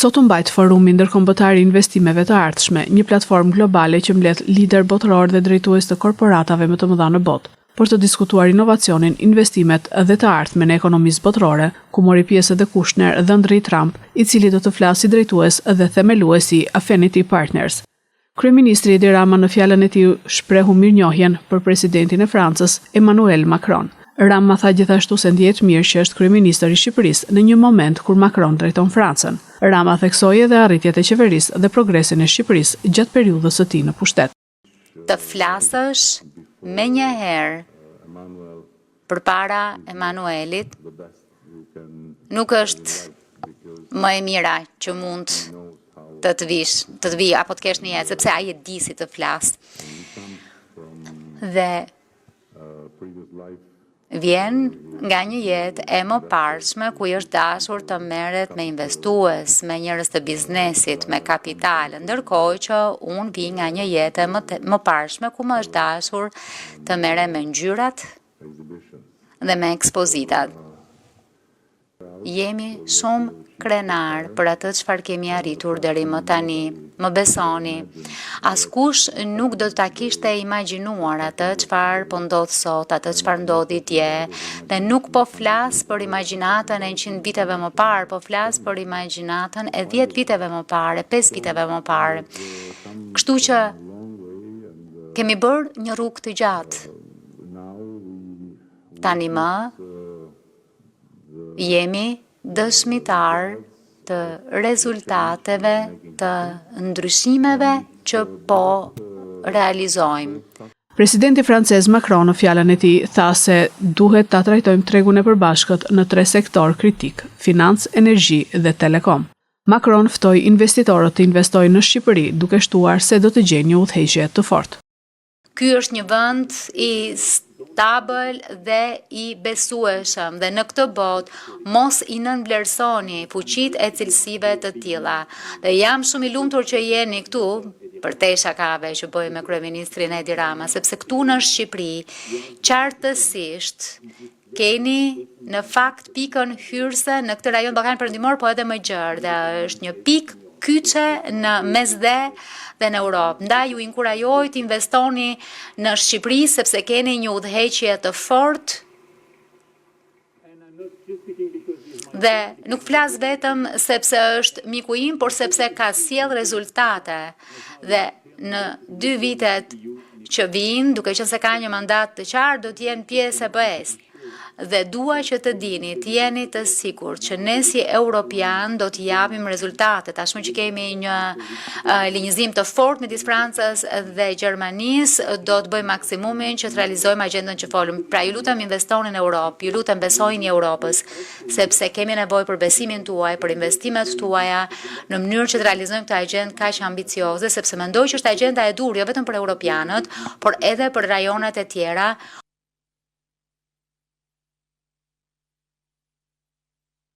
Sot u mbajt Forumi Ndërkombëtar i Investimeve të Ardhshme, një platformë globale që mbledh lider botëror dhe drejtues të korporatave më të mëdha në botë, për të diskutuar inovacionin, investimet dhe të ardhmen e ekonomisë botërore, ku mori pjesë edhe Kushner dhe Andrej Trump, i cili do të flasë si drejtues dhe themeluesi Affinity Partners. Kryeministri Edi Rama në fjalën e tij shprehu mirënjohjen për presidentin e Francës, Emmanuel Macron. Rama tha gjithashtu se ndihet mirë që është kryeministër i Shqipërisë në një moment kur Macron drejton Francën. Rama theksoi edhe arritjet e qeverisë dhe progresin e Shqipërisë gjatë periudhës së tij në pushtet. Të flasësh me një herë përpara Emanuelit nuk është më e mira që mund të vi apo të kesh në jetë, sepse ai e di si të flas. Dhe vjen nga një jetë e mëparshme ku i është dashur të merret me investues, me njerëz të biznesit, me kapital, ndërkohë që unë vi nga një jetë e mëparshme ku më është dashur të merrem me ngjyrat dhe me ekspozitat. Jemi shumë krenar për atë çfarë kemi arritur deri më tani. Më besoni, askush nuk do ta kishte imagjinuar atë çfarë po ndodh sot, atë çfarë ndodhi dje, dhe nuk po flas për imagjinatën e 100 viteve më parë, po flas për imagjinatën e 10 viteve më parë, 5 viteve më parë. Kështu që kemi bërë një rrugë të gjatë. Tani më jemi dëshmitar të rezultateve, të ndryshimeve që po realizojmë. Presidenti francez Macron në fjalën e tij tha se duhet ta trajtojmë tregun e përbashkët në 3 sektor kritik: financë, energji dhe telekom. Macron ftoi investitorët të investojnë në Shqipëri, duke shtuar se do të gjejnë një udhëheqje të fortë. Ky është një vend i stabil dhe i besueshëm, dhe në këtë botë mos i nënvlerësoni fuqitë e cilësive të tilla. Dhe jam shumë i lumtur që jeni këtu për te shakave që bëj me kryeministrin Edi Rama, sepse këtu në Shqipëri qartësisht keni në fakt pikën hyrëse në këtë rajon Ballkan Perëndimor, po edhe më gjerë, dhe është një pikë kyçe në mesdhe dhe në Europë. Ndaj ju inkurajoj të investoni në Shqipëri sepse keni një udhëheqje të fortë. Dhe nuk flas vetëm sepse është miku im, por sepse ka sjell rezultate. Dhe në 2 vitet që vijnë, duke qenë se ka një mandat të qartë, do të jenë pjesë e BE-s. Dhe dua që të dini, të jeni të sigurt që ne si europian do të japim rezultate. Tashmë që kemi një linjëzim të fortë midis Francës dhe Gjermanisë, do të bëjmë maksimumin që të realizojmë agjendën që folëm. Pra ju lutem investoni në Europë, ju lutem besojini Europës, sepse kemi nevojë për besimin tuaj, për investimet tuaja, në mënyrë që të realizojmë këtë agjendë kaq ambicioze, sepse mendoj që është agjenda e dur jo vetëm për europianët, por edhe për rajonet e tjera.